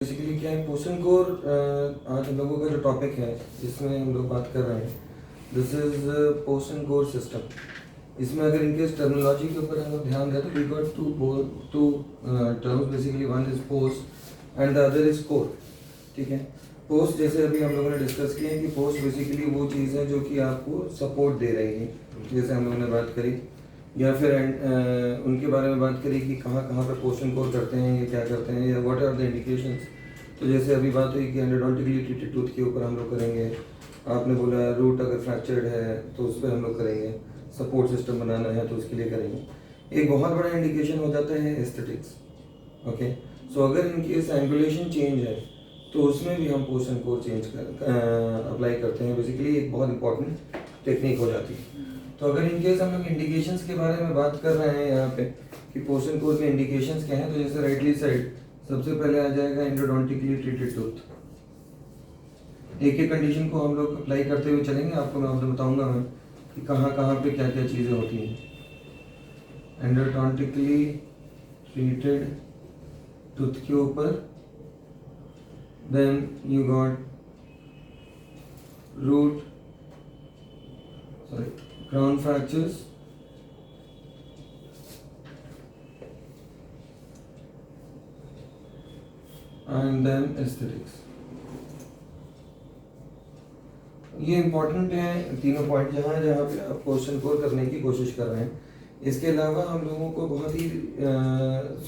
Basically क्या है पोषण कोर आज हम लोगों का जो टॉपिक है जिसमें हम लोग बात कर रहे हैं दिस इज पोषण कोर सिस्टम। इसमें अगर इनके टर्मिनोलॉजी के ऊपर हम लोग ध्यान दें तो we got two terms basically, one is post and the other is core. ठीक है, पोस्ट जैसे अभी हम लोगों ने डिस्कस किया है कि पोस्ट बेसिकली वो चीज़ है जो कि आपको सपोर्ट दे रही है, जैसे हम लोगों ने बात करी, या फिर उनके बारे में बात करी कि कहाँ कहाँ पर पोषण कोर करते हैं, ये क्या करते हैं, या व्हाट आर द इंडिकेशंस। तो जैसे अभी बात हुई कि एंडोडोंटिकली ट्रीटेड टूथ के ऊपर हम लोग करेंगे। आपने बोला रूट अगर फ्रैक्चर्ड है तो उस पर हम लोग करेंगे, सपोर्ट सिस्टम बनाना है तो उसके लिए करेंगे। एक बहुत बड़ा इंडिकेशन हो जाता है एस्थेटिक्स। ओके, सो अगर इनकी एंगुलेशन चेंज है तो उसमें भी हम पोषण कोर चेंज अप्लाई करते हैं। बेसिकली एक बहुत इंपॉर्टेंट टेक्निक हो जाती है। तो अगर इनकेस हम लोग इंडिकेशंस के बारे में बात कर रहे हैं यहाँ पे कि पोषण कोर के इंडिकेशंस क्या हैं, तो जैसे राइटली साइड सबसे पहले आ जाएगा एंडोडोंटिकली ट्रीटेड टूथ। एक एक कंडीशन को हम लोग अप्लाई करते हुए चलेंगे, आपको मैं बताऊंगा मैं कि कहाँ कहाँ पे क्या क्या चीज़ें होती हैं। एंडोडोंटिकली ट्रीटेड टूथ के ऊपर, then you got root crown fractures, and then aesthetics। ये इंपॉर्टेंट है तीनों पॉइंट जहाँ जहाँ पे आप क्वेश्चन कोर करने की कोशिश कर रहे हैं। इसके अलावा हम लोगों को बहुत ही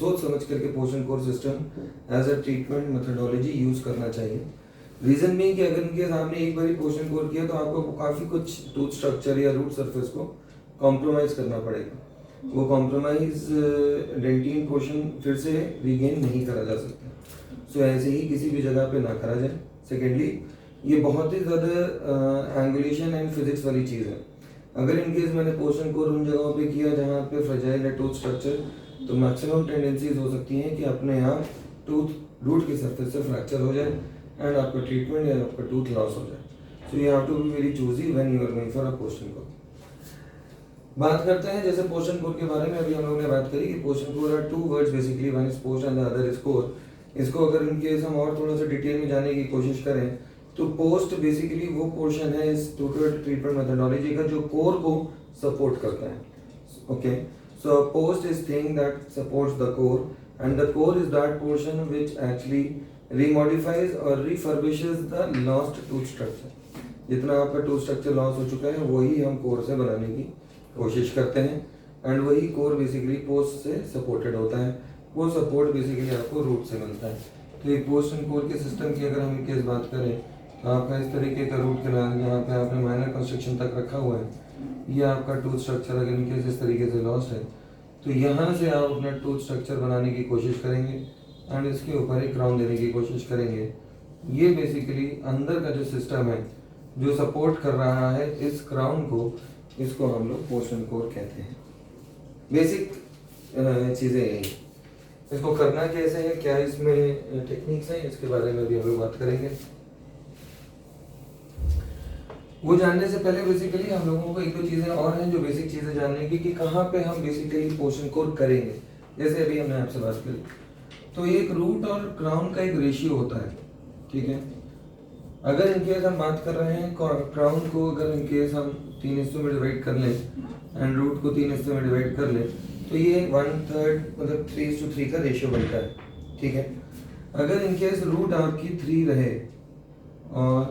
सोच समझ करके post and core system as a treatment methodology use करना चाहिए। रीजन भी कि अगर इनके सामने एक बार पोषण कोर किया तो आपको काफ़ी कुछ टूथ स्ट्रक्चर या रूट सरफेस को कॉम्प्रोमाइज़ करना पड़ेगा। वो कॉम्प्रोमाइज़ डेंटिन पोर्शन फिर से रिगेन नहीं करा जा सकता। सो ऐसे ही किसी भी जगह पे ना करा जाए। सेकेंडली, ये बहुत ही ज़्यादा एंगुलेशन एंड फिजिक्स वाली चीज़ है। अगर इनकेस मैंने पोषण कोर उन जगहों पे किया जहाँ पे फ्रेजाइल है टूथ स्ट्रक्चर, तो मैक्सिमम टेंडेंसीज हो सकती हैं कि अपने आप टूथ रूट की सरफेस से फ्रैक्चर हो जाए एंड आपका ट्रीटमेंट या आपका टूथ लॉस हो जाए। So you have to be very choosy when you are going for a post and core. बात करते हैं जैसे पोषण कोर के बारे में। अभी हम लोगों ने बात करी कि post and core are two words basically, one is post and the other is core. इसको अगर इनकेस हम और थोड़ा सा डिटेल में जाने की कोशिश करें तो पोस्ट बेसिकली वो पोर्शन है इस टोटल ट्रीटमेंट मेथडोलॉजी का जो कोर को सपोर्ट करता है। Okay, so post is thing that supports the core and the core is that portion which actually remodifies और refurbishes the lost tooth structure। जितना आपका टूथ स्ट्रक्चर लॉस हो चुका है वही हम कोर से बनाने की कोशिश करते हैं एंड वही कोर बेसिकली पोस्ट से सपोर्टेड होता है। वो सपोर्ट बेसिकली आपको रूट से मिलता है। तो एक पोस्ट एंड कोर के सिस्टम की अगर हम इनकेस बात करें तो आपका इस तरीके का रूट कैनाल जहाँ पे आपने माइनर कंस्ट्रक्शन तक रखा हुआ है, ये आपका टूथ स्ट्रक्चर अगर इनकेस इस तरीके से लॉस्ट है तो यहाँ से आप अपना टूथ स्ट्रक्चर बनाने की कोशिश करेंगे एंड इसके ऊपर एक क्राउन देने की कोशिश करेंगे। ये बेसिकली अंदर का जो सिस्टम है जो सपोर्ट कर रहा है इस क्राउन को, इसको हम लोग पोषण कोर कहते हैं। बेसिक चीज़ें यही। इसको करना कैसे है, क्या इसमें टेक्निक्स हैं, इसके बारे में भी हम लोग बात करेंगे। वो जानने से पहले बेसिकली हम लोगों को एक दो चीज़ें और हैं जो बेसिक चीज़ें जानने की कि कहाँ पे हम बेसिकली पोषण कोर करेंगे। जैसे अभी हमने आपसे बात करी तो एक रूट और क्राउन का एक रेशियो होता है। ठीक है, अगर इनकेस हम बात कर रहे हैं क्राउन को अगर इनकेस हम 3 हिस्सों में डिवाइड कर लें एंड रूट को 3 हिस्सों में डिवाइड कर लें तो ये 1/3 मतलब 3:3 का रेशियो बनता है। ठीक है, अगर इनकेस रूट आपकी 3 रहे और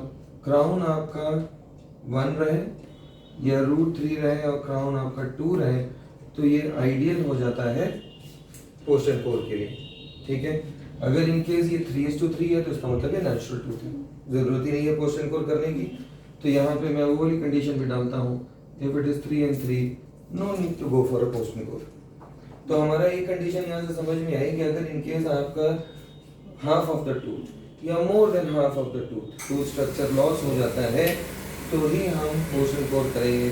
क्राउन आपका 1 रहे या रूट 3 रहे और क्राउन आपका 2 रहे तो ये आइडियल हो जाता है पोषण कोर के लिए। ठीक है, अगर इनकेस ये 3:3 है तो इसका मतलब है नेचुरल टूथ है, जरूरत ही नहीं है पोषण कोर करने की। तो यहाँ पे मैं वो वाली कंडीशन भी डालता हूँ, if it is 3 and 3 no need to go for a post and core. तो हमारा ये कंडीशन यहाँ से समझ में आई कि अगर इनकेस आपका हाफ ऑफ द टूथ या more than half of the tooth structure loss हो जाता है तो ही हम पोषण कोर करेंगे,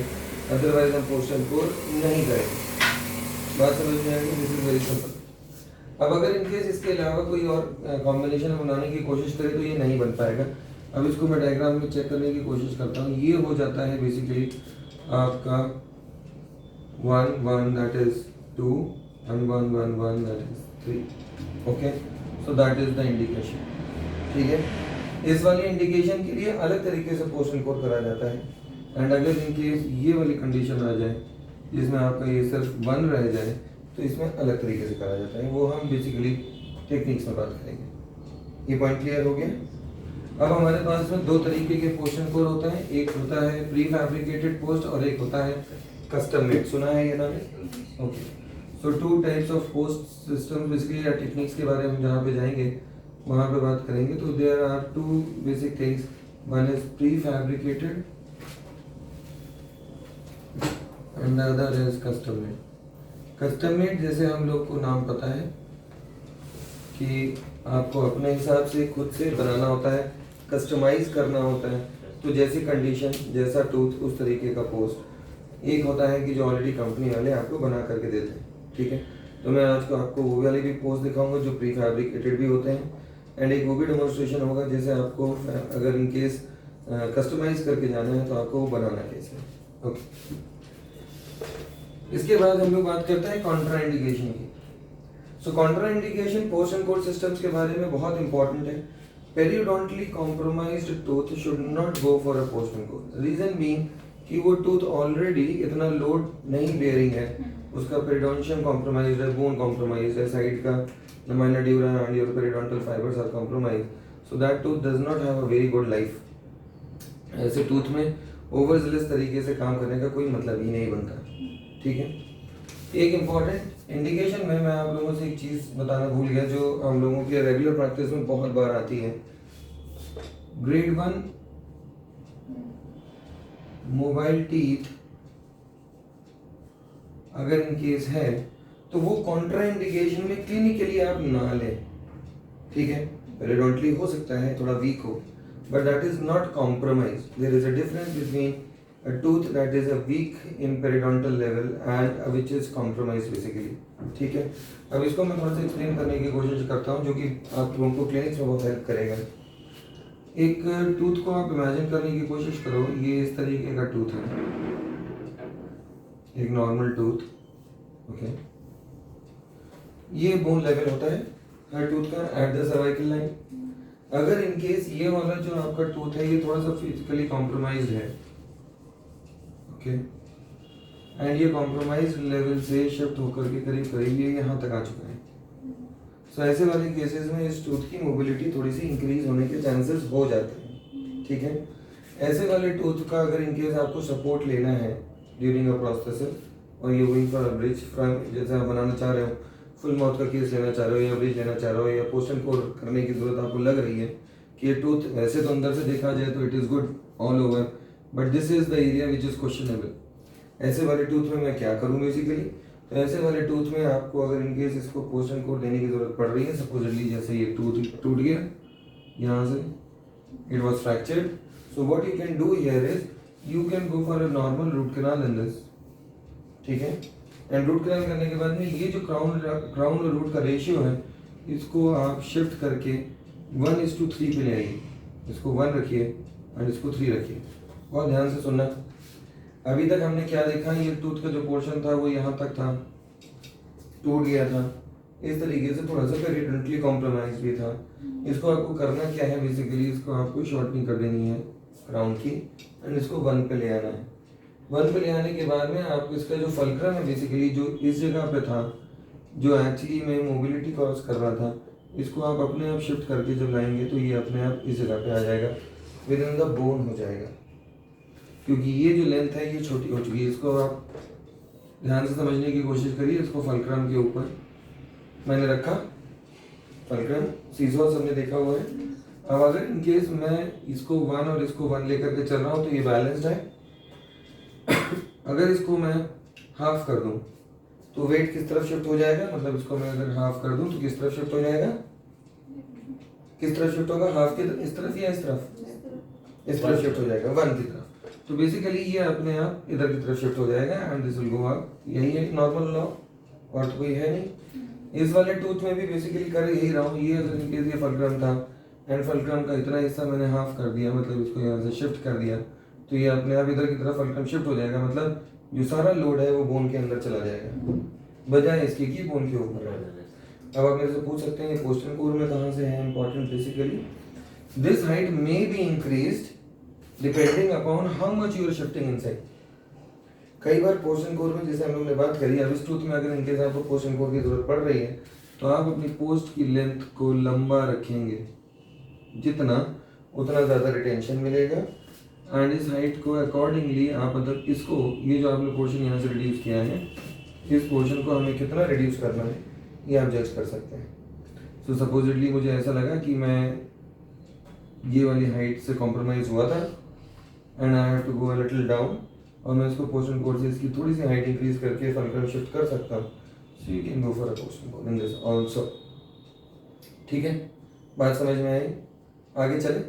अदरवाइज हम पोषण कोर नहीं करेंगे। बात समझ में आएगी, दिस इज वेरी सिंपल। अब अगर इनकेस इसके अलावा कोई और कॉम्बिनेशन बनाने की कोशिश करें तो ये नहीं बन पाएगा। अब इसको मैं डायग्राम में चेक करने की कोशिश करता हूँ। ये हो जाता है बेसिकली आपका 1 1 that is 2 and 1 1 1 that is 3. Okay, so that is the indication. ठीक है। इस वाली इंडिकेशन के लिए अलग तरीके से पोर्शन कोर करा जाता है। एंड अगर इन केस ये वाली कंडीशन आ जाए जिसमें आपका ये सिर्फ 1 रह जाए तो इसमें अलग तरीके से करा जाता है, वो हम बेसिकली टेक्निक्स में बात करेंगे। ये पॉइंट क्लियर हो गया। अब हमारे पास में 2 तरीके के पोर्शन कोर होते हैं, एक होता है प्री फैब्रिकेटेड पोस्ट और एक होता है कस्टम मेड। सुना है ये नाम? Okay. So 2 types of post system basically या टेक्निक्स के बारे में जहाँ पे जाएंगे वहाँ पे बात करेंगे। तो there are 2 basic things, one is prefabricated and other is custom made. Custom made जैसे हम लोग को नाम पता है कि आपको अपने हिसाब से खुद से बनाना होता है, कस्टमाइज करना होता है। तो जैसी कंडीशन, जैसा टूथ, उस तरीके का पोस्ट। एक होता है कि जो ऑलरेडी कंपनी वाले आपको बना करके देते हैं, ठीक है। तो मैं आज को आपको वो वाले भी पोस्ट दिखाऊंगा जो प्री फैब्रिकेटेड भी होते हैं, एंड एक वो भी डेमोन्स्ट्रेशन होगा जैसे आपको अगर इन केस कस्टमाइज करके जाना है तो आपको वो बनाना कैसे है। ओके। इसके बाद हम लोग बात करते हैं कॉन्ट्रा इंडिकेशन की। सो कॉन्ट्रा इंडिकेशन पोर्शन कोड सिस्टम्स के बारे में बहुत इंपॉर्टेंट है। Periodontally compromised tooth should not go for a पोर्शन कोड। रीजन बीइंग कि वो टूथ ऑलरेडी इतना लोड नहीं बेयरिंग है, उसका पेरिडोंशियम कॉम्प्रोमाइज्ड है, बोन कॉम्प्रोमाइज्ड है, साइड का lamina dura and your periodontal fibers are compromised, so that tooth does not have a very good life. ऐसे टूथ में ओवरजेलस तरीके से काम करने का कोई मतलब ही नहीं बनता, ठीक है। एक इम्पॉर्टेंट इंडिकेशन में मैं आप लोगों से एक चीज़ बताना भूल गया जो हम लोगों के रेगुलर प्रैक्टिस में बहुत बार आती है। ग्रेड 1 मोबाइल टीथ अगर इन केस है तो वो कॉन्ट्रा इंडिकेशन में क्लिनिकली आप ना लें, ठीक है। पेरिडोंटली हो सकता है थोड़ा वीक हो, but that is not compromise. There is a difference between a tooth that is a weak in periodontal level and which is compromised basically, ठीक है। अब इसको मैं थोड़ा सा एक्सप्लेन करने की कोशिश करता हूँ जो कि आप लोगों को क्लिनिक्स में बहुत हेल्प करेगा। एक टूथ को आप इमेजिन करने की कोशिश करो, ये इस तरीके का टूथ है, एक नॉर्मल टूथ, ओके। ये बोन लेवल होता है हर टूथ का एट द सर्वाइकल लाइन। अगर इन केस ये वाला जो आपका टूथ है ये थोड़ा सा फिजिकली कॉम्प्रोमाइज्ड है, ओके, एंड ये कॉम्प्रोमाइज लेवल से शिफ्ट होकर के करीब करीब ये यहाँ तक आ चुका है। सो ऐसे वाले केसेस में इस टूथ की मोबिलिटी थोड़ी सी इंक्रीज होने के चांसेस हो जाते हैं, ठीक है। ऐसे वाले टूथ का अगर इन केस आपको सपोर्ट लेना है ड्यूरिंग अ प्रोस्थेसिस और ये going for a bridge front, जैसे आप बनाना चाह रहे हो, फुल माउथ का केस लेना चाह रहे हो या ब्रिज लेना चाह रहे हो या पोस्टन कोर करने की जरूरत आपको लग रही है कि ये टूथ वैसे तो अंदर से देखा जाए तो it is good all over, but this is the area which is questionable. ऐसे वाले टूथ में मैं क्या करूँ बेसिकली? तो ऐसे वाले टूथ में आपको अगर इन केस इसको पोस्टन कोड देने की जरूरत पड़ रही है, सपोजली जैसे ये टूथ टूट गया यहाँ से, it was fractured, so what you can do here is you can go for a normal root canal in this, ठीक है। एंड रूट कैनाल करने के बाद में ये जो क्राउन और रूट का रेशियो है इसको आप शिफ्ट करके 1:3 पे ले आइए। इसको 1 रखिए एंड इसको 3 रखिए। बहुत ध्यान से सुनना। अभी तक हमने क्या देखा, ये टूथ का जो पोर्शन था वो यहाँ तक था, टूट गया था, इस तरीके से थोड़ा सा पेरिडोंटली कॉम्प्रोमाइज भी था। इसको आपको करना क्या है बेसिकली, इसको आपको शॉर्टनिंग कर देनी है क्राउन की एंड इसको 1 पे ले आना है। 1 पे ले आने के बाद में आपको इसका जो फल्क्रम है बेसिकली जो इस जगह पे था, जो एक्चुअली में मोबिलिटी कॉज कर रहा था, इसको आप अपने आप शिफ्ट करके जब लाएंगे तो ये अपने आप इस जगह पे आ जाएगा, विद इन द बोन हो जाएगा, क्योंकि ये जो लेंथ है ये छोटी हो चुकी है। इसको आप ध्यान से समझने की कोशिश करिए। इसको फल्क्रम के ऊपर मैंने रखा, फल्क्रम सीजो सबने देखा हुआ है। अब अगर इन केस मैं इसको 1 और इसको 1 लेकर के चल रहा हूँ तो ये बैलेंस्ड है। अगर इसको मैं हाफ कर दूं तो वेट किस तरफ शिफ्ट हो जाएगा, मतलब इसको मैं अगर हाफ कर दूं तो किस तरफ शिफ्ट हो जाएगा, किस तरफ शिफ्ट होगा, हाफ की इस तरफ या इस तरफ, इस तरफ शिफ्ट हो जाएगा 1 की तरफ। तो बेसिकली ये अपने आप इधर की तरफ शिफ्ट हो जाएगा and this will go up. यही है नॉर्मल लॉ, और तो कोई है नहीं। इस वाले टूथ में भी बेसिकली कर यही रहा हूँ। ये अगर इनकेस ये फल्क्रम था एंड फल्क्रम का इतना हिस्सा मैंने हाफ कर दिया, मतलब इसको यहाँ से शिफ्ट कर दिया, तो ये अपने आप इधर की तरफ फल्क्रम शिफ्ट हो जाएगा, मतलब जो सारा लोड है वो बोन के अंदर चला जाएगा, बजाय इसके कि बोन के ऊपर रहेगा। अब आप मेरे से पूछ सकते हैं ये पोस्टन कोर में कहाँ से है important, basically This height may be increased depending upon how much you are shifting inside. कई बार पोर्शन कोर में जैसे हम लोग ने बात करी, अब इस टूथ में अगर इनकेस आपको पोर्शन कोर की जरूरत पड़ रही है तो आप अपनी पोस्ट की लेंथ को लंबा रखेंगे, जितना उतना ज़्यादा रिटेंशन मिलेगा। एंड इस हाइट को अकॉर्डिंगली आप मतलब इसको, ये जो आपने पोर्शन यहाँ से रिड्यूस किया है, इस पोर्शन को हमें कितना रिड्यूस करना है ये आप जज कर सकते हैं। सो सपोजिटली मुझे ऐसा लगा कि मैं ये वाली हाइट से कॉम्प्रोमाइज़ हुआ था and I have to go a little down, और मैं इसको पोर्शन कोड से इसकी थोड़ी सी हाइट इंक्रीज करके फंक्शन शिफ्ट कर सकता हूँ। So you can go for a पोर्शन कोड इन दिस आल्सो। ठीक है, बात समझ में आई? आगे चले,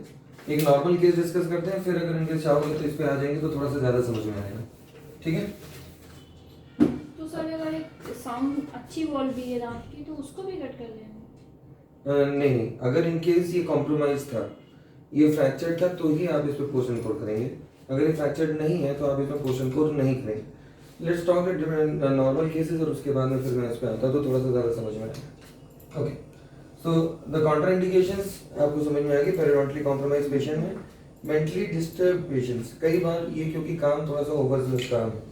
एक नॉर्मल केस डिस्कस करते हैं, फिर अगर इनके चाहोगे तो इस पे आ जाएंगे तो थोड़ा सा ज़्यादा समझ में आएगा। ठीक है, तो सर अगर एक साउंड अच्छी वॉल भी है दांत की तो उसको भी कट कर लेना? नहीं, अगर इन केस ये कॉम्प्रोमाइज था, ये फ्रैक्चर था, तो ही आप इस पर पोर्शन कोड करेंगे। अगर ये फ्रैक्चर नहीं है तो आप इसमें पोर्शन कोड नहीं करेंगे। Let's talk different normal cases, और उसके बाद में फिर मैं इस पे आता तो थोड़ा सा ज़्यादा समझ में आएगा। ओके, सो द कॉन्ट्राइंडिकेशंस आपको समझ में आएगी। पेरिडोंटली कॉम्प्रोमाइज पेशेंट में, मेंटली डिस्टर्ब पेशेंट्स, कई बार ये क्योंकि काम थोड़ा सा ओवरजेस काम है,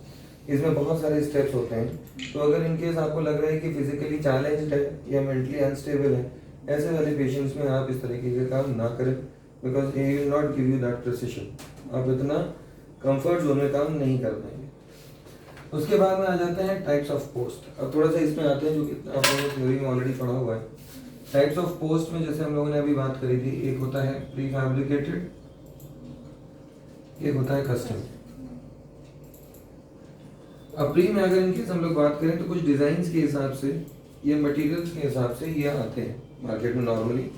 इसमें बहुत सारे स्टेप्स होते हैं, तो अगर इनकेस आपको लग रहा है कि फिजिकली चैलेंज्ड है या मेंटली अनस्टेबल है, ऐसे वाले पेशेंट्स में आप इस तरीके के काम ना करें, बिकॉज ये will not give you that precision. आप इतना कंफर्ट जोन में काम नहीं कर पाएंगे। उसके बाद में आ जाते हैं टाइप्स ऑफ पोस्ट। अब थोड़ा सा इसमें आते हैं जो कि आप लोगों ने थ्योरी में ऑलरेडी पढ़ा हुआ है। टाइप्स ऑफ पोस्ट में जैसे हम लोगों ने अभी बात करी थी, एक होता है प्री फैब्रिकेटेड, एक होता है कस्टम। अब प्री में अगर इनकेस हम लोग बात करें तो कुछ डिजाइन के हिसाब से या मटेरियल्स के हिसाब से ये आते हैं मार्केट में नॉर्मली।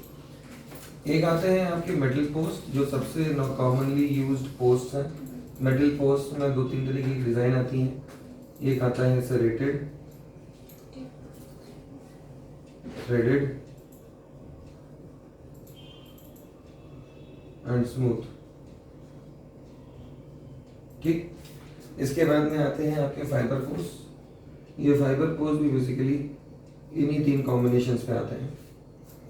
एक आते हैं आपके मेटल पोस्ट, जो सबसे कॉमनली यूज्ड पोस्ट है। मेटल पोस्ट में दो तीन तरीके की डिजाइन आती हैं। एक आता है सेरेटेड, थ्रेडेड एंड स्मूथ। ठीक, इसके बाद में आते हैं आपके फाइबर पोस्ट। ये फाइबर पोस्ट भी बेसिकली इन्हीं तीन कॉम्बिनेशंस पे आते हैं।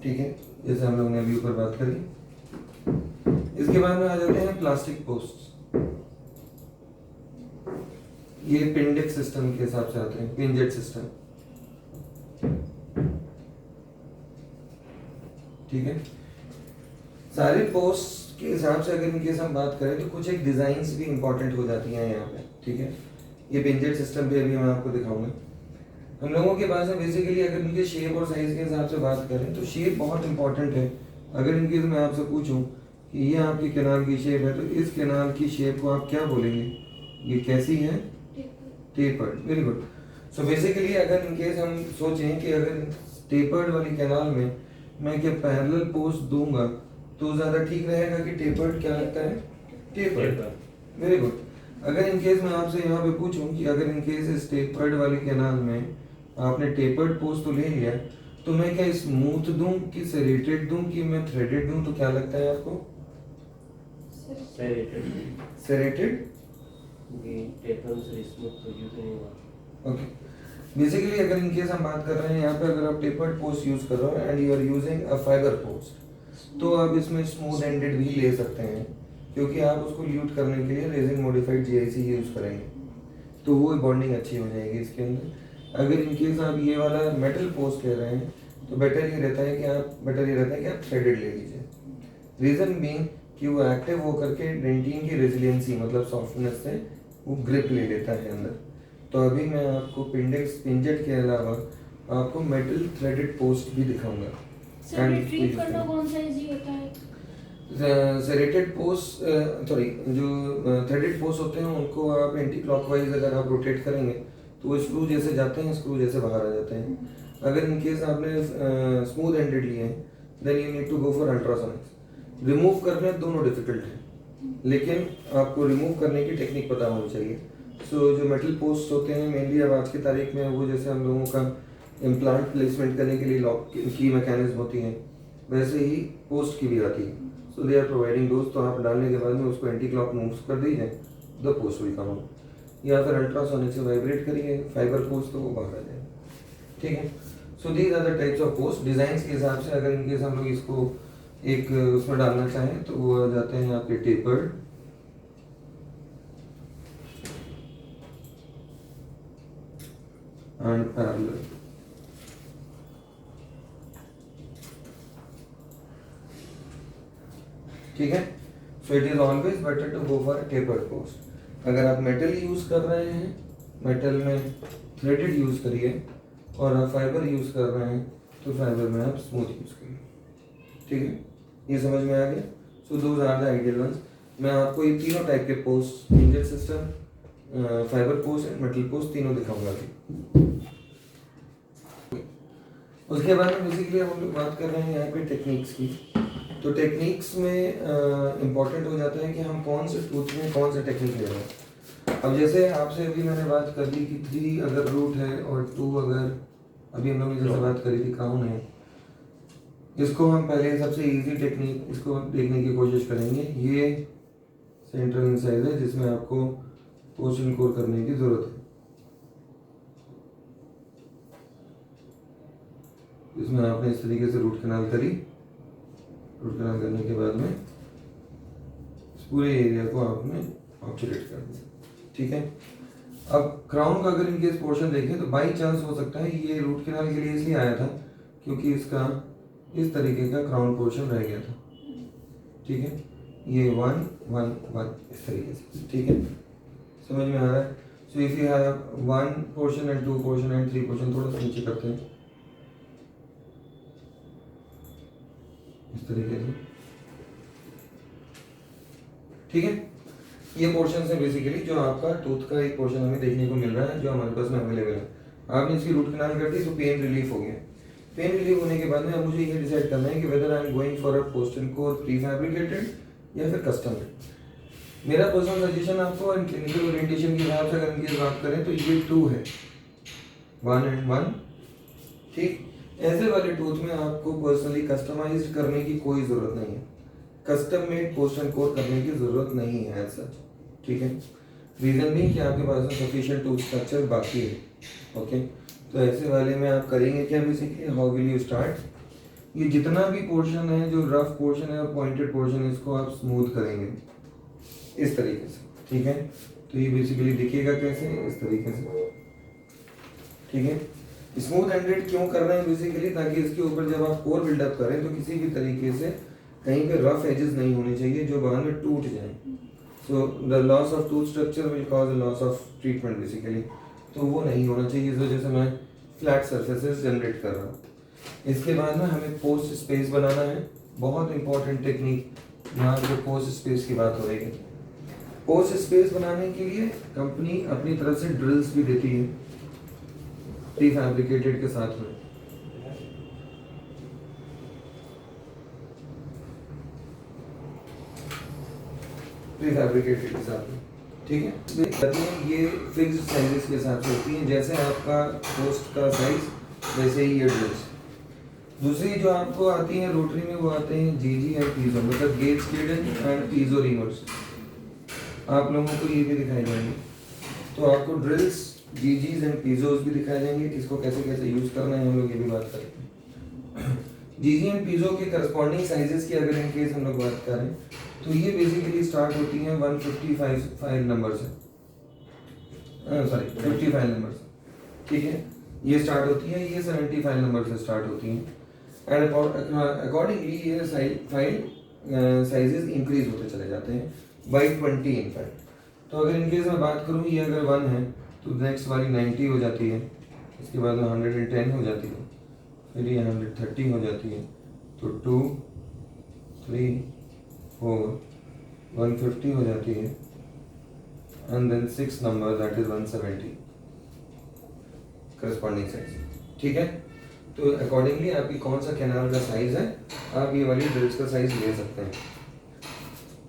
ठीक है, जैसे हम लोग ने अभी ऊपर बात करी। इसके बाद में आ जाते हैं प्लास्टिक पोस्ट। ये पिंडेट सिस्टम के हिसाब से आते हैं, पिंजेट सिस्टम। ठीक है, सारे पोस्ट के हिसाब से अगर इनकेस हम बात करें तो कुछ एक डिजाइन्स भी इंपॉर्टेंट हो जाती हैं यहाँ पे। ठीक है, ये पिंजेट सिस्टम भी अभी मैं आपको दिखाऊंगा। हम लोगों के पास है बेसिकली, अगर इनके शेप और साइज के हिसाब से बात करें तो शेप बहुत इंपॉर्टेंट है। अगर इनके मैं आपसे पूछूं कि ये आपकी कैनाल की शेप है, तो इस कैनाल की शेप को आप क्या बोलेंगे? ये कैसी है? Tapered. Very good. So basically अगर इनकेस हम सोचें कि अगर टेपर्ड वाली कैनाल में मैं क्या पैरेलल पोस्ट दूंगा तो ज़्यादा ठीक रहेगा कि टेपर्ड? क्या लगता है? टेपर्ड। Very good. अगर इनकेस मैं आपसे यहाँ पे पूछूं कि अगर इनकेस इस टेपर्ड वाली कैनाल में आपने टेपर्ड पोस्ट तो ले लिया, तो मैं क्या स्मूथ दूं कि सेरेटेड दूं कि मैं थ्रेडेड दूं? तो क्या लगता है आपको? सेरेटेड। ओके, बेसिकली अगर इनकेस हम बात कर रहे हैं यहाँ पे, अगर आप टेपर्ड पोस्ट यूज कर रहे हो and you are using a fibre post, तो आप इसमें स्मूथ एंडेड भी ले सकते हैं, क्योंकि आप उसको ल्यूट करने के लिए रेजिन मॉडिफाइड जीआईसी यूज करेंगे, तो वो बॉन्डिंग अच्छी हो जाएगी इसके अंदर। अगर इनकेस आप ये वाला मेटल पोस्ट ले रहे हैं तो बेटर ये रहता है कि आप थ्रेडेड ले लीजिए। रीजन बीइंग कि वो एक्टिव होकर के डेंटिन की रेजिलियंसी मतलब सॉफ्टनेस से वो ग्रिप ले लेता है अंदर। तो अभी मैं आपको पिंजेट के अलावा आपको मेटल थ्रेडेड पोस्ट भी दिखाऊंगा। सर रिट्रीव करना कौन सा इजी होता है? सेरेटेड पोस्ट, सॉरी, जो थ्रेडेड पोस्ट होते हैं उनको आप एंटी क्लॉकवाइज अगर आप रोटेट करेंगे तो वो स्क्रू जैसे जाते हैं, स्क्रू जैसे बाहर आ जाते हैं। अगर इनकेस आपने स्मूथ एंडेड लिए हैं then you need to go for ultrasonics. Remove करने दोनों डिफिकल्ट हैं, लेकिन आपको रिमूव करने की टेक्निक पता होनी चाहिए। सो जो मेटल पोस्ट होते हैं मेनली अब आज की तारीख में वो जैसे हम लोगों का इम्प्लांट प्लेसमेंट करने के लिए लॉक की मैकेनिज्म होती है, वैसे ही पोस्ट की भी आती है। सो दे आर प्रोवाइडिंग दोस्त, तो आप डालने के बाद में उसको एंटी क्लॉक मूव कर दीजिए, the post will come out, या फिर अल्ट्रासोनिक से वाइब्रेट करिए फाइबर पोस्ट तो वो बाहर आ जाए। ठीक है, so these are the types of post. Design के हिसाब से अगर इनकेस हम लोग इसको एक उसमें डालना चाहें तो वो आ जाते हैं आपके टेपर्ड, एंड पैरेलल। ठीक है, so it is always better to go for tapered post. अगर आप मेटल यूज कर रहे हैं, मेटल में थ्रेडेड यूज करिए, और आप फाइबर यूज कर रहे हैं तो फाइबर में आप स्मूथ यूज करिए। ठीक है, ये समझ में आ गया। So those are the ideal ones. मैं आपको ये तीनों टाइप के post, engine system, fibre post and metal post, तीनों दिखाऊंगा अभी। उसके बाद में बेसिकली हम लोग बात कर रहे हैं यहाँ पे टेक्निक्स की। तो टेक्निक्स में इम्पॉर्टेंट हो जाता है कि हम कौन से टूथ में कौन सा टेक्निक ले रहे हैं। अब जैसे आपसे अभी मैंने बात कर ली कि 3 अगर रूट है और 2 अगर, अभी हम लोग ने जैसे बात करी थी क्राउन है, इसको हम पहले सबसे इजी टेक्निक इसको देखने की कोशिश करेंगे। ये सेंट्रल इंसाइज है जिसमें आपको पोर्शन कोर करने की जरूरत है। इसमें आपने इस तरीके से रूट कैनाल करी, रूट कैनाल करने के बाद में इस पूरे एरिया को आपने ऑक्सीडेट कर दिया। ठीक है, अब क्राउन का अगर इनकेस पोर्शन देखें तो बाई चांस हो सकता है ये रूट कैनाल के लिए इसलिए आया था क्योंकि इसका इस तरीके का क्राउन पोर्शन रह गया था। ठीक है, ये 1 1 1 इस तरीके से। ठीक है, समझ में आ रहा है। So if you have 1 portion and 2 portion and 3 portion, थोड़ा सा नीचे करते हैं इस तरीके से। ठीक है, ये पोर्शन है बेसिकली जो आपका टूथ का एक पोर्शन हमें देखने को मिल रहा है जो हमारे पास में अवेलेबल है। आपने इसकी रूट कैनाल कर दी तो पेन रिलीफ हो गया। पेन रिलीफ होने के बाद में अब मुझे ये डिसाइड करना है कि whether I am going for a post and core pre fabricated या फिर कस्टम मेड। मेरा पर्सनल सजेशन आपको क्लिनिकल ओरिएंटेशन के हिसाब से अगर इनकी बात करें तो ये 2 है, 1 एंड 1। ठीक, ऐसे वाले टूथ में आपको पर्सनली कस्टमाइज्ड करने की कोई ज़रूरत नहीं है, कस्टम मेड पोस्टन कोर करने की ज़रूरत नहीं है ऐसा। ठीक है, रीज़न भी कि आपके पास में सफिशिएंट टूथ स्ट्रक्चर बाकी है। ओके, तो ऐसे वाले में आप करेंगे क्या basically, how will you start, ये जितना भी पोर्शन है जो रफ पोर्शन है और पॉइंटेड पोर्शन है इसको आप स्मूथ करेंगे इस तरीके से। ठीक है, तो ये बेसिकली दिखेगा कैसे, इस तरीके से। ठीक है, स्मूथ एंडेड क्यों कर रहे हैं बेसिकली, ताकि इसके ऊपर जब आप कोर बिल्डअप करें तो किसी भी तरीके से कहीं पे रफ एजेस नहीं होने चाहिए जो बाद में टूट जाएं। So the loss of tooth structure will cause a loss of treatment basically, तो वो नहीं होना चाहिए। इस वजह से मैं फ्लैट सर्फेसेस जनरेट कर रहा हूँ। इसके बाद में हमें पोस्ट स्पेस बनाना है, बहुत इंपॉर्टेंट टेक्निक यहाँ पे पोस्ट स्पेस की बात हो रही है। पोस्ट स्पेस बनाने के लिए कंपनी अपनी तरफ से ड्रिल्स भी देती है प्री फैब्रिकेटेड के साथ में। प्री फैब्रिकेटेड के साथ में, ठीक है, ये फिक्स्ड साइजेस के हिसाब से होती हैं, जैसे आपका पोस्ट का साइज वैसे ही ये ड्रिल्स। दूसरी जो आपको आती है रोटरी में वो आते हैं जीजी एंड पीजो, मतलब गेज स्किडेन एंड पीजो रिमर्स। आप लोगों को ये भी दिखाई जाएंगे, तो आपको ड्रिल्स, जीजीज एंड पीजोस भी दिखाए जाएंगे। इसको कैसे कैसे यूज करना है हम लोग ये भी बात करेंगे। जीजी एंड पीजो के करस्पॉन्डिंग साइजेस की अगर इन केस हम लोग बात करें तो ये बेसिकली स्टार्ट होती हैं 155 नंबर से, सॉरी 55 नंबर से। ठीक है, ये स्टार्ट होती है, ये 75 नंबर से स्टार्ट होती हैं एंड अकॉर्डिंगली ये फाइल साइजेस इंक्रीज होते चले जाते हैं बाई 20 इनफैक्ट। तो अगर इनकेस मैं बात करूँ ये अगर 1 है तो नेक्स्ट वाली 90 हो जाती है, इसके बाद में 110 हो जाती है, फिर ये 130 हो जाती है, तो 2 3 4 150 हो जाती है and then 6 number that is 170 corresponding size. ठीक है, तो अकॉर्डिंगली आपकी कौन सा कैनाल का साइज है आप ये वाली ड्रिल्स का साइज ले सकते हैं।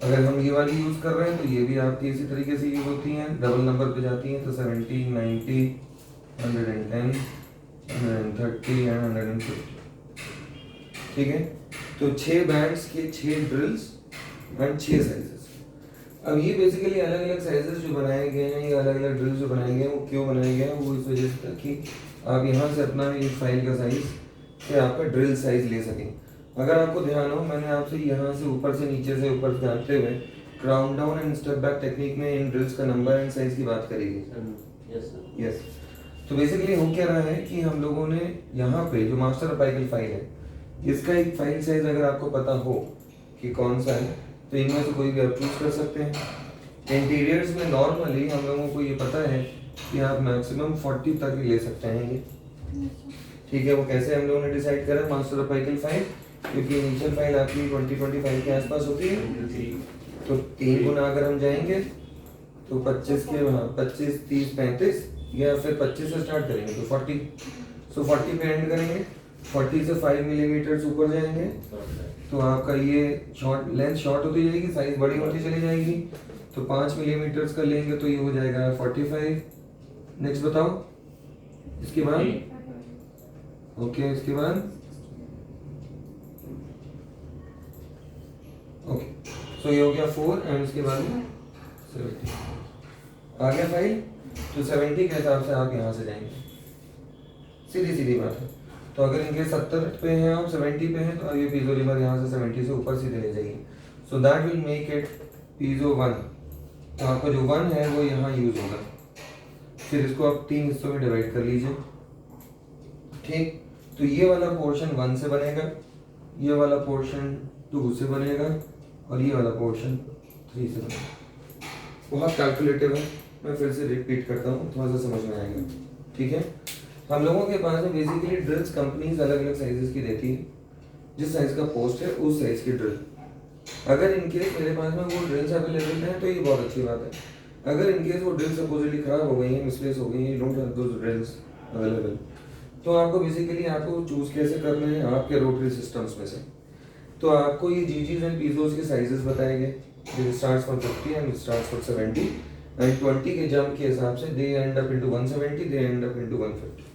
अगर हम ये वाली यूज कर रहे हैं तो ये भी आपकी इसी तरीके से यूज होती हैं, डबल नंबर पे जाती हैं, तो 70 90 110 130 एंड 150। ठीक है, तो 6 बैंड्स के 6 ड्रिल्स एंड 6 साइजेस। अब ये बेसिकली अलग अलग साइजेस जो बनाए गए हैं, ये अलग अलग ड्रिल्स जो बनाए गए हैं वो क्यों बनाए गए हैं, वो इस वजह से कि आप यहाँ से अपना इस फाइल का साइज से आपका ड्रिल साइज ले सकें। अगर आपको ध्यान हो, मैंने आपसे यहाँ से ऊपर से नीचे से ऊपर जानते हुए crown down and step back technique में इन ड्रिल्स का नंबर एंड साइज की बात करी है। यस। तो बेसिकली हो क्या रहा है कि हम लोगों ने यहाँ पे जो मास्टर अपाइकल फाइल है, इसका एक फाइल साइज अगर आपको पता हो कि कौन सा है तो इनमें से कोई भी आप चूज कर सकते हैं। इंटीरियर्स में नॉर्मली हम लोगों को ये पता है कि आप मैक्सिमम 40 तक ही ले सकते हैं ये, ठीक है। वो कैसे हम लोगों ने डिसाइड करा मास्टर अपाइकल फाइल, क्योंकि इनिशियल फाइल आपकी 20-25 के आसपास होती है, तो 3 गुना अगर हम जाएंगे तो 25 के वहाँ 25, 30, 35 या फिर 25 से स्टार्ट करेंगे तो 40, सो 40 पे एंड करेंगे। 40 से 5 मिलीमीटर ऊपर जाएंगे तो आपका ये शॉर्ट लेंथ शॉर्ट होती जाएगी, साइज बड़ी होती चली जाएगी। तो 5 मिलीमीटर का लेंगे तो ये हो जाएगा 45। नेक्स्ट बताओ इसके बाद। ओके, इसके बाद ओके, सो ये हो गया 4 एंड इसके बाद 70 आ गया फाइल। तो 70 के हिसाब से आप यहाँ से जाएंगे, सीधी सीधी बात है। तो अगर इनके 70 पे हैं आप 70 पे हैं तो ये पीजो रीमर यहाँ से 70 से ऊपर सीधे ले जाइए। So that will make it piezo 1। तो आपका जो 1 है वो यहाँ यूज होगा। फिर इसको आप 3 हिस्सों में डिवाइड कर लीजिए, ठीक। तो ये वाला पोर्शन 1 से बनेगा, ये वाला पोर्शन 2 से बनेगा और ये वाला पोर्शन 3 से बनेगा। बहुत कैलकुलेटिव है, मैं फिर से रिपीट करता हूँ, थोड़ा सा समझ में आएगा, ठीक है। हम लोगों के पास में बेसिकली ड्रिल्स कंपनीज अलग अलग साइजेस की देती है। जिस साइज का पोस्ट है उस साइज की ड्रिल। अगर इनकेस मेरे पास में वो ड्रिल्स अवेलेबल है तो ये बहुत अच्छी बात है। अगर इनकेस वो ड्रिल्स सपोजली खराब हो गई हैं, मिसप्लेस हो गई हैं, don't have those drills available, तो आपको बेसिकली आपको चूज कैसे करना है आपके रोटरी सिस्टम्स में से। तो आपको ये जीजीज एंड पीजोस के साइजेस बताए गए, this starts from 50 and starts from 70 and 20 के जंप के हिसाब से they end up into 170, they end up into 150,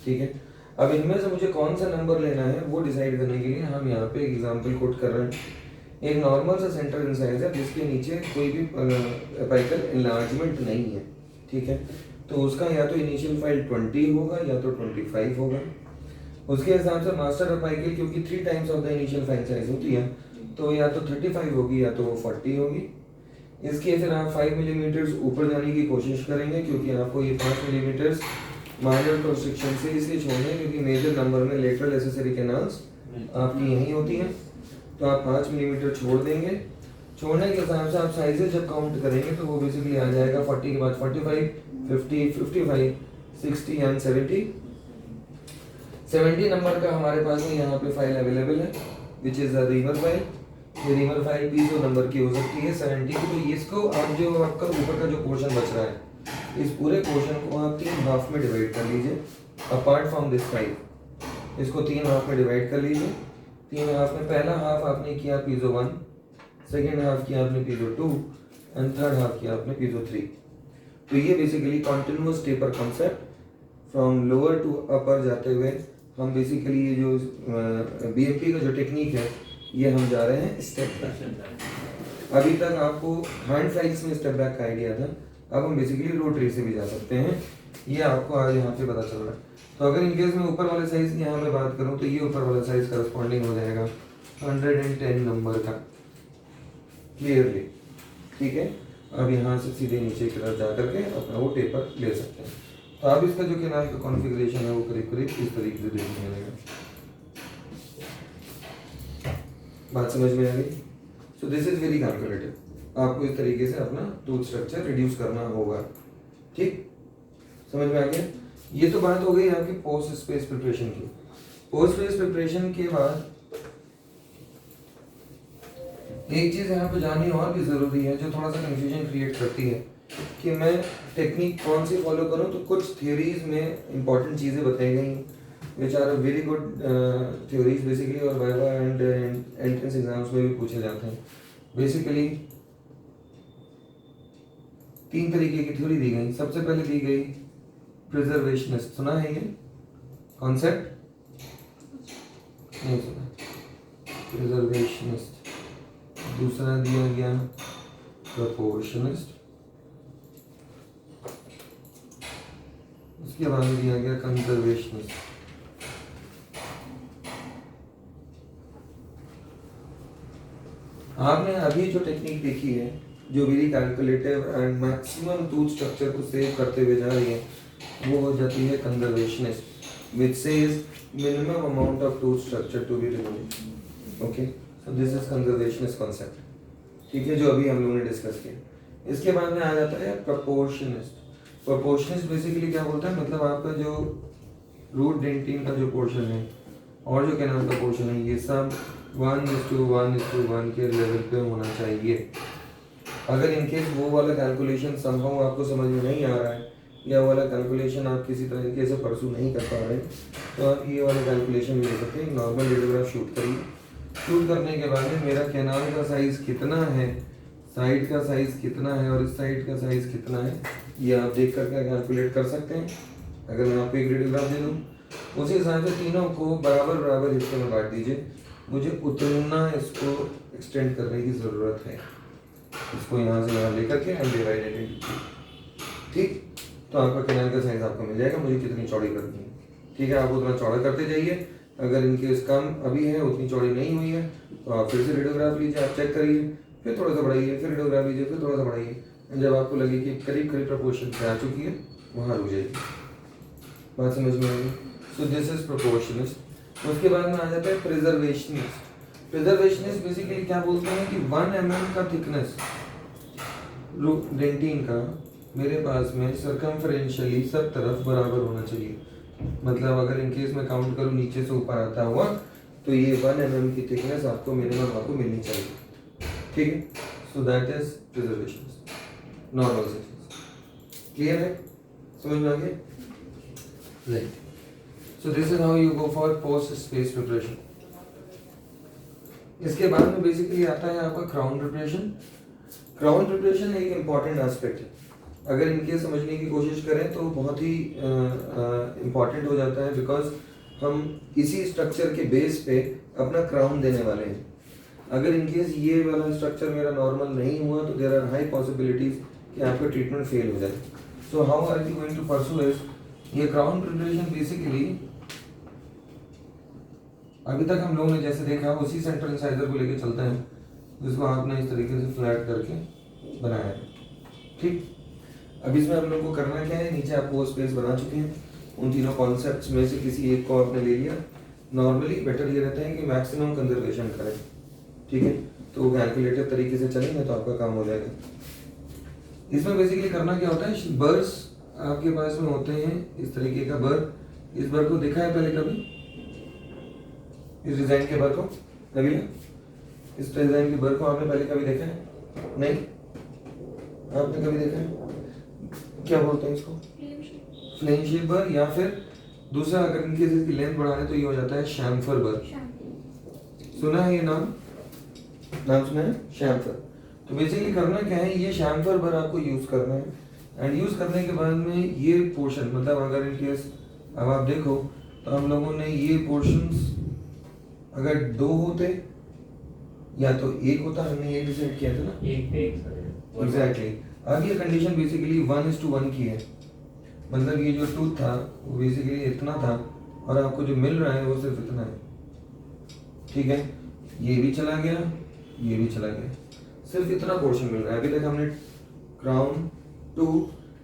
ठीक है। अब इनमें से मुझे कौन सा नंबर लेना है वो डिसाइड करने के लिए हम यहाँ पे एग्जांपल कोट कर रहे हैं। एक नॉर्मल सा सेंटर इंसाइज है जिसके नीचे कोई भी अपाइकल एनलार्जमेंट नहीं है, ठीक है। तो उसका या तो इनिशियल फाइल 20 होगा या तो 25 होगा। उसके हिसाब से मास्टर अपाइकल क्योंकि 3 times of the initial file size होती है तो या तो 35 होगी या तो 40 होगी। इसके फिर आप 5 मिलीमीटर ऊपर जाने की कोशिश करेंगे क्योंकि आपको ये 5 मिलीमीटर माइनर कंस्ट्रक्शन से इसलिए छोड़ने क्योंकि मेजर नंबर में लेटरल एसेसरी कैनाल्स आपकी यहीं होती हैं। तो आप 5 मिलीमीटर छोड़ देंगे। छोड़ने के हिसाब से आप साइजेस जब काउंट करेंगे तो वो बेसिकली आ जाएगा 40 के बाद 45, 50, 55, 60 एंड 70। 70 नंबर का हमारे पास में यहाँ पे फाइल अवेलेबल है which is a reamer file. ये रीमर फाइल पीजो नंबर की हो सकती है 70 की। तो इसको आप जो आपका ऊपर का जो पोर्शन बच रहा है इस पूरे पोर्शन को आप 3 हाफ में डिवाइड कर लीजिए। अपार्ट फ्रॉम दिस फाइल इसको 3 हाफ में डिवाइड कर लीजिए। 3 हाफ में पहला हाफ आपने किया पीजो 1, सेकेंड हाफ किया आपने पीजो 2 एंड थर्ड हाफ किया आपने पीजो 3। तो ये basically continuous taper concept from lower to upper जाते हुए हम बेसिकली ये जो बीएमपी का जो टेक्निक है ये हम जा रहे हैं स्टेप बैक। अभी तक आपको हैंड फाइल्स में स्टेप बैक का आइडिया था, अब हम बेसिकली रोटरी से भी जा सकते हैं, ये आपको आज यहाँ पे पता चल रहा है। तो अगर इनकेस मैं ऊपर वाले साइज की यहाँ पे बात करूँ तो ये ऊपर वाला साइज करस्पॉन्डिंग हो जाएगा 110 नंबर का क्लियरली, ठीक है। अब यहाँ से सीधे नीचे की तरफ जा करके अपना वो टेपर ले सकते हैं। तो अब इसका जो कैनाल का कॉन्फ़िगरेशन है वो करीब करीब इस तरीके से देखने मिलेगा। बात समझ में आ गई? सो दिस इज वेरी कैलकुलेटिव। आपको इस तरीके से अपना टूथ स्ट्रक्चर रिड्यूस करना होगा, ठीक, समझ में आ गया? ये तो बात हो गई आपकी पोस्ट स्पेस प्रिपरेशन की। पोस्ट स्पेस प्रिपरेशन के बाद एक चीज यहाँ पे जाननी और भी जरूरी है जो थोड़ा सा कंफ्यूजन क्रिएट करती है कि मैं टेक्निक कौन सी फॉलो करूँ। तो कुछ थ्योरीज में इंपॉर्टेंट चीजें बताई गई which are very good theories basically, और वाइवा एंड एंट्रेंस एग्जाम्स में भी पूछे जाते हैं। बेसिकली 3 तरीके की थ्योरी दी गई। सबसे पहले दी गई प्रिजर्वेशनिस्ट, सुना है ये कॉन्सेप्ट? नहीं सुना। प्रिजर्वेशनिस्ट। दूसरा दिया गया प्रोपोर्शनिस्ट, उसके बाद दिया गया कंजर्वेशनिस्ट। आपने अभी जो टेक्निक देखी है, जो very calculative and maximum tooth structure को सेव करते हुए जा रही है, वो हो जाती है conservationist, which says minimum amount of tooth structure to be removed. Okay, so this is conservationist concept, ठीक है, जो अभी हम लोगों ने डिस्कस किया। इसके बाद में आ जाता है प्रोपोर्शनिस्ट। प्रोपोर्शनिस्ट बेसिकली क्या बोलता है, मतलब आपका जो रूट डेंटिन का जो पोर्शन है और जो कैनाल का पोर्शन है, ये सब 1:1:1 के लेवल पे होना चाहिए। अगर इनकेस वो वाला कैलकुलेशन समहाउ आपको समझ में नहीं आ रहा है, या वो वाला कैलकुलेशन आप किसी तरीके से परसू नहीं कर पा रहे, तो आप ये वाला कैलकुलेशन भी ले सकते हैं। नॉर्मल रेडियोग्राफ शूट करिए, शूट करने के बाद में मेरा कैनाल का साइज कितना है, साइड का साइज कितना है और इस साइड का साइज कितना है, ये आप देख करके कैलकुलेट कर सकते हैं। अगर मैं आपको एक रेडियोग्राफ दे दूँ, उसी हिसाब से तीनों को बराबर बराबर हिस्से में बांट दीजिए। मुझे उतना इसको एक्सटेंड करने की ज़रूरत है, इसको यहाँ से यहाँ लेकर के एंड डिवाइडेड इनटू, ठीक। तो आपका कैनाल का साइज आपको मिल जाएगा, मुझे कितनी चौड़ी करनी है, ठीक है। आप उतना चौड़ा करते जाइए। अगर इनकेस कम अभी है, उतनी चौड़ी नहीं हुई है, तो आप फिर से रेडियोग्राफ लीजिए, आप चेक करिए, फिर थोड़ा सा बढ़ाइए, फिर रेडियोग्राफ लीजिए, फिर थोड़ा सा बढ़ाइए। जब आपको लगे कि करीब करीब प्रपोर्शन पे आ चुकी है, वहाँ रुक जाइए। बात समझ में आएगी। So this is proportionist. उसके बाद में आ जाता है प्रिजर्वेशनिस्ट। प्रिजर्वेशनिस्ट बेसिकली क्या बोलते हैं कि 1 mm का थिकनेस डेंटिन का मेरे पास में सर्कमफरेंशियली सब तरफ बराबर होना चाहिए। मतलब अगर इनकेस मैं काउंट करूँ नीचे से ऊपर आता हुआ, तो ये 1 mm की थिकनेस आपको मिनिमम आपको मिलनी चाहिए, ठीक है। So that is preservation, normal से क्लियर है, समझ में आ गया, right. So this is how you go for post space preparation. इसके बाद में बेसिकली आता है आपका क्राउन प्रिपरेशन। क्राउन प्रिपरेशन एक इम्पॉर्टेंट एस्पेक्ट है। अगर इनके समझने की कोशिश करें तो बहुत ही इम्पॉर्टेंट हो जाता है, बिकॉज हम इसी स्ट्रक्चर के बेस पे अपना क्राउन देने वाले हैं। अगर इनकेस ये वाला स्ट्रक्चर मेरा नॉर्मल नहीं हुआ, तो देयर आर हाई पॉसिबिलिटीज कि आपका ट्रीटमेंट फेल हो जाए। So how are you going to pursue is, ये क्राउन प्रिपरेशन बेसिकली अभी तक हम लोगों ने जैसे देखा उसी सेंटर इंसाइजर को लेके चलते हैं, जिसको आपने इस तरीके से फ्लैट करके बनाया है, ठीक। अब इसमें हम लोग को करना क्या है, नीचे आपको वो स्पेस बना चुके हैं, उन तीनों कॉन्सेप्ट्स में से किसी एक को आपने ले लिया। नॉर्मली बेटर ये रहता है कि मैक्सिमम कंजर्वेशन करें, ठीक है। तो कैलकुलेटिव तरीके से चलेंगे तो आपका काम हो जाएगा। इसमें बेसिकली करना क्या होता है, बर्स आपके पास में होते हैं इस तरीके का बर। इस बर को देखा है पहले कभी, इस डिजाइन के बर को कभी, इस डिजाइन के बर को आपने पहले कभी देखा है? नहीं, आपने कभी देखा है? क्या बोलते हैं इसको, फ्लेम शेप बर, या फिर दूसरा अगर इनके इसकी लेंथ बढ़ाने तो ये हो जाता है शैम्फर बर। सुना है ये नाम सुना है, शैम्फर। तो बेसिकली करना क्या है, ये शैम्फर बर आपको यूज करना है, एंड यूज करने के बाद में ये पोर्शन, मतलब अगर इनकेस अब आप देखो तो हम लोगों ने ये पोर्शंस अगर 2 होते या तो 1 होता, हमने ये डिसाइड किया था ना, एग्जैक्टली। अब ये कंडीशन बेसिकली 1:1 की है, मतलब ये जो टूथ था वो बेसिकली इतना था और आपको जो मिल रहा है वो सिर्फ इतना है, ठीक है। ये भी चला गया, ये भी चला गया, सिर्फ इतना पोर्शन मिल रहा है। अभी तक हमने क्राउन 2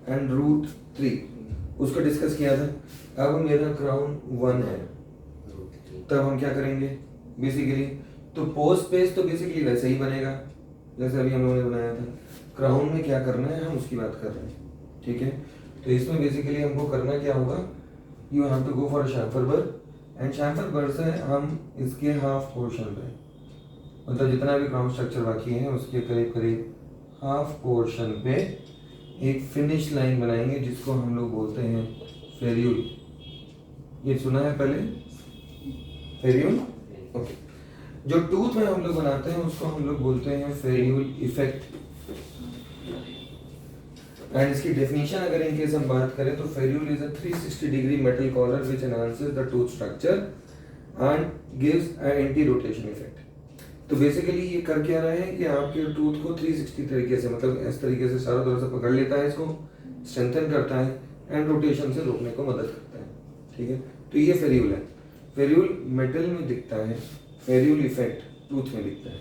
एंड रूट 3 उसको डिस्कस किया था। अब मेरा क्राउन 1 है, तब हम क्या करेंगे बेसिकली, तो पोस्ट स्पेस तो बेसिकली वैसे ही बनेगा जैसे अभी हम लोगों ने बनाया था। क्राउन में क्या करना है हम उसकी बात कर रहे हैं, ठीक है। तो इसमें बेसिकली हमको करना क्या होगा, you have to go for chamfer bur, and chamfer bur से हम इसके हाफ पोर्शन पे, मतलब जितना भी क्राउन स्ट्रक्चर बाकी है उसके करीब करीब हाफ पोर्शन पे एक फिनिश लाइन बनाएंगे, जिसको हम लोग बोलते हैं फेरियूल। ये सुना है पहले, फेरियूल, ओके। जो टूथ में हम लोग बनाते हैं उसको हम लोग बोलते हैं फेरियूल इफेक्ट। एंड इसकी डेफिनेशन अगर इनकेस हम बात करें तो ferrule is a 360 degree metal collar which enhances the tooth structure and gives a anti rotation effect. तो बेसिकली ये कर क्या रहा है कि आपके टूथ को 360 तरीके से, मतलब इस तरीके से चारों तरफ से पकड़ लेता है, इसको स्ट्रेंथन करता है एंड रोटेशन से रोकने को मदद करता है, ठीक है। तो ये फेरियूल है। फेरियूल मेटल में दिखता है, फेरियूल इफेक्ट टूथ में दिखता है,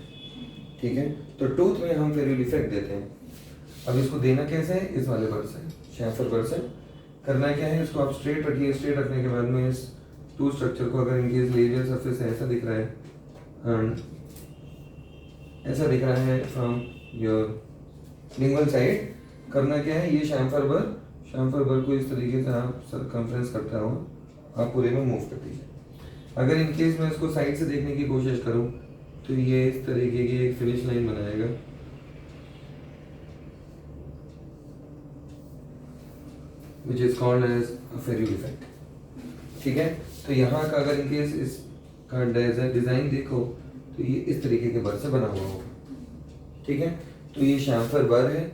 ठीक है, तो टूथ में हम फेरियल इफेक्ट देते हैं। अब इसको देना कैसे है, इस वाले वर्ड से, शैम्फर वर्ड से। करना क्या है, इसको आप स्ट्रेट रखिए। स्ट्रेट रखने के बाद में इस टूथ स्ट्रक्चर को, अगर इनकेस लेवियल सरफेस ऐसा दिख रहा है एंड ऐसा दिख रहा है फ्रॉम योर लिंगुअल साइड, करना क्या है, ये शैम्फर बर को इस तरीके से आप सरकमफ्रेंस करता हो, आप पूरे में मूव कर दीजिए। अगर इनकेस मैं इसको साइड से देखने की कोशिश करूं तो ये इस तरीके की एक फिनिश लाइन बनाएगा, which is called as a ferrule effect. ठीक है, तो यहाँ का अगर इनकेस इसका डिजाइन देखो तो ये इस तरीके के बर से बना हुआ होगा। ठीक है, तो ये शैम्फर बर है,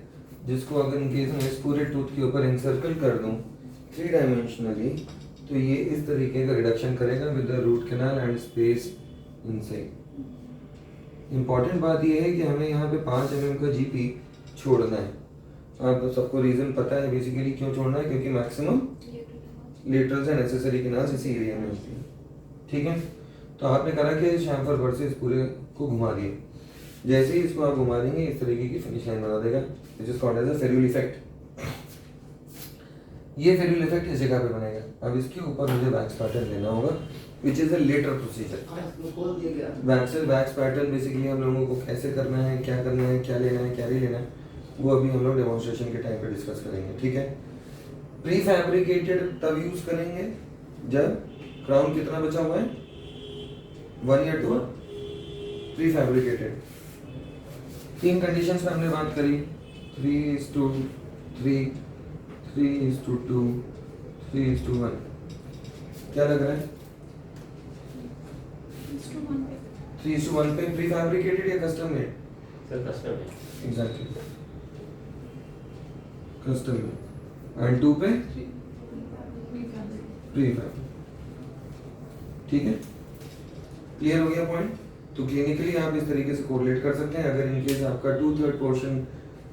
जिसको अगर इनकेस मैं इस पूरे टूथ के ऊपर इंसर्कल कर दूं 3 डायमेंशनली, तो ये इस तरीके का रिडक्शन करेगा with the root canal and space inside. Important बात ये है कि हमें यहाँ पे 5 mm का जीपी छोड़ना है। आप सबको रीजन पता है बेसिकली क्यों छोड़ना है, क्योंकि maximum laterals and accessory canals इसी एरिया में होती है। ठीक है, तो आपने करा कि शैम्फर बर से इस पूरे को घुमा दिए। जैसे ही इसको आप घुमा देंगे इस तरीके की फिनिश लाइन बना देगा, which is called as a ferrule effect. ये फेरियल इफेक्ट इस जगह पे बनेगा। अब इसके ऊपर मुझे वैक्स पैटर्न लेना होगा, which is a later procedure. Wax pattern basically हम लोगों को कैसे करना है, क्या करना है, क्या लेना है, क्या नहीं लेना है, वो अभी हम लोग डेमोन्स्ट्रेशन के टाइम पे डिस्कस करेंगे। ठीक है, प्री फैब्रिकेटेड तब यूज करेंगे जब क्राउन कितना बचा हुआ है, 1 या 2। प्री फैब्रिकेटेड 3 कंडीशंस पे हमने बात करी, 3:3, 3:2, 3:1। क्या लग रहा है, 3:1 पे प्री फैब्रिकेटेड या कस्टम मेड? सर कस्टम है। Exactly, custom made. एंड 2 पे प्री फैब्रिकेटेड। ठीक है, क्लियर हो गया पॉइंट? तो क्लिनिकली आप इस तरीके से कोरिलेट कर सकते हैं। अगर इनकेस आपका 2/3 पोर्शन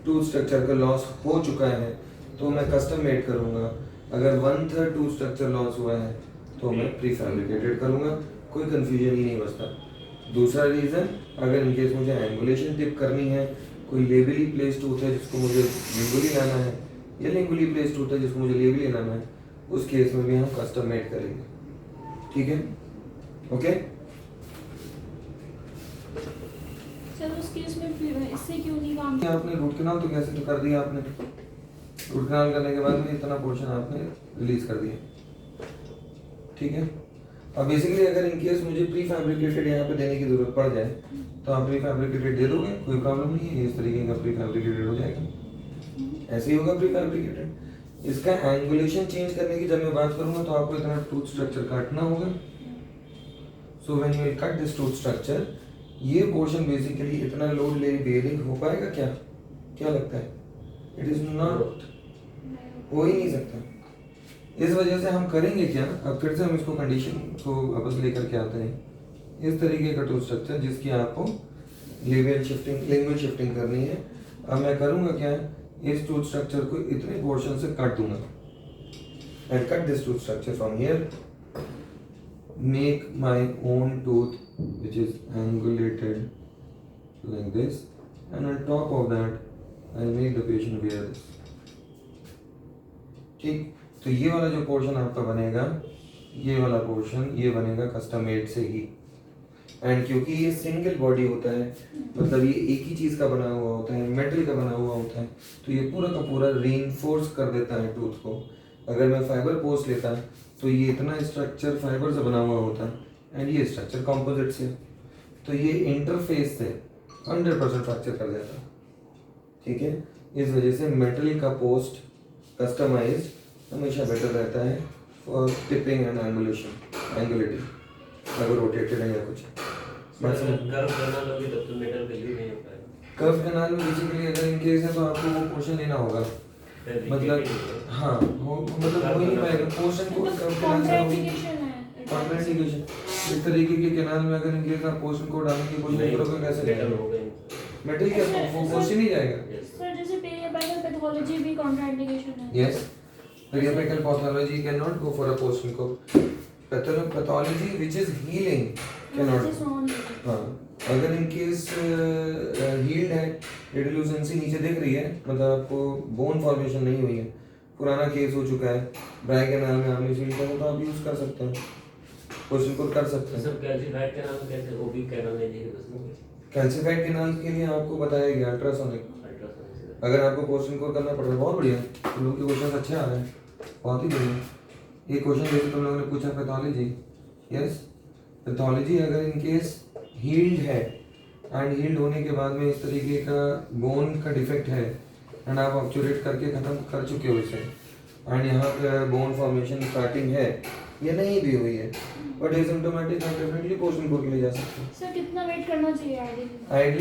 टूथ स्ट्रक्चर का लॉस हो चुका है तो मैं कस्टम मेड करूंगा, अगर 1/3 टूथ स्ट्रक्चर लॉस हुआ है तो मैं प्री फैब्रिकेटेड करूंगा। कोई कंफ्यूजन ही नहीं बचता। दूसरा रीजन, अगर इनकेस मुझे एंगुलेशन टिप करनी है, कोई लेबली प्लेस टूथ है जिसको मुझे लिंगुअली लाना है, या लिंगुअली प्लेस टूथ है जिसको मुझे लेबली लाना है, उस केस में भी हम कस्टम मेड करेंगे। ठीक है, ओके। सर उस केस में फिर इससे क्यों नहीं काम किया? आपने रूट कैनाल तो कैसे तो कर दिया आपने, रूट कैनाल करने के बाद में इतना पोर्शन आपने रिलीज कर दिया। ठीक है, अब बेसिकली अगर इनकेस मुझे प्री फैब्रिकेटेड यहाँ पे देने की जरूरत पड़ जाए तो आप प्री फैब्रिकेटेड दे दोगे, कोई प्रॉब्लम नहीं है, इस तरीके का प्री फैब्रिकेटेड हो जाएगा। ऐसे ही होगा प्री फैब्रिकेटेड। इसका एंगुलेशन चेंज करने की जब मैं बात करूंगा तो आपको इतना टूथ स्ट्रक्चर काटना होगा। So when you cut this tooth structure, ये पोर्शन बेसिकली इतना लोड ले बेयरिंग हो पाएगा क्या? क्या लगता है? इट इज नॉट, हो ही नहीं सकता। इस वजह से हम करेंगे क्या, अब फिर से हम इसको कंडीशन को वापस लेकर के आते हैं। इस तरीके का टूथ स्ट्रक्चर जिसकी आपको लिंगुअल शिफ्टिंग करनी है। अब मैं करूंगा क्या, इस टूथ स्ट्रक्चर को इतने पोर्शन से काट दूंगा and cut this tooth structure from here, make my own tooth which is angulated like this, and on top of that I'll make the patient wear this. ठीक, तो ये वाला जो पोर्शन आपका बनेगा, ये वाला पोर्शन ये बनेगा कस्टम मेड से ही। एंड क्योंकि ये सिंगल बॉडी होता है, मतलब ये एक ही चीज का बना हुआ होता है, मेटल का बना हुआ होता है, तो ये पूरा का पूरा रीइंफोर्स कर देता है टूथ को। अगर मैं फाइबर पोस्ट लेता तो ये इतना स्ट्रक्चर फाइबर से बना हुआ होता एंड ये स्ट्रक्चर कंपोजिट से, तो ये इंटरफेस से 100% फ्रैक्चर कर देता। ठीक है, इस वजह से मेटल का पोस्ट कस्टमाइज्ड हमेशा बेटर रहता है फॉर टिपिंग एंड एंगुलेटिंग, अगर रोटेटेड है या कुछ। कर्व कैनाल होगी तब तो मेटल का यूज नहीं हो पाएगा। कर्व कैनाल में बेसिकली अगर इन केस है तो आपको वो पोर्शन लेना होगा, मतलब हाँ वो मतलब हो ही नहीं पाएगा पोर्शन को कर्व कैनाल से कॉन्ट्राइंडिकेशन है। कॉन्ट्राइंडिकेशन इस तरीके के कैनाल में अगर इन केस आप पोर्शन को डालने की कोशिश करोगे कैसे मेटल हो गई, मेटल के वो पोर्शन नहीं जाएगा। सर जैसे पेरियपैकल पैथोलॉजी भी कॉन्ट्राइंडिकेशन है। Yes, periapical pathology can not go for a पोर्शन core. Pathology which is healing Cannot. ऐसे सो नहीं सकते। हाँ, अगर इन केस हील्ड है, रेडियोलुसेंसी नीचे दिख रही है, मतलब आपको बोन फॉर्मेशन नहीं हुई है, पुराना केस हो चुका है, ब्राई कैनाल में आपने फील किया तो आप यूज़ कर सकते हैं, क्वेश्चन को कर सकते हैं। सब कैल्शिफाइड के नाम कैसे वो भी कैनाल नहीं है उसमें कैल्सिफाइड कैनाल के लिए आपको बताया गया अल्ट्रासोनिक। अल्ट्रासाउंड से अगर आपको क्वेश्चन कोर करना पड़ रहा है, बहुत बढ़िया, तुम लोग के क्वेश्चन अच्छे आ रहे हैं, बहुत ही बढ़िया। ये क्वेश्चन जैसे तुम लोगों ने पूछा पैथोलॉजी, यस, पैथोलॉजी अगर इन केस हील्ड है एंड हील्ड होने के बाद में इस तरीके का बोन का डिफेक्ट है एंड आप ऑब्चुरेट करके ख़त्म कर चुके हो इसे एंड यहाँ पे बोन फॉर्मेशन स्टार्टिंग है या नहीं भी हुई है, बट एसिम्प्टोमेटिक आप डेफिनेटली क्वेश्चन कोर के लिए जा सकते हैं। सर कितना वेट करना चाहिए आइडियली? आइडियली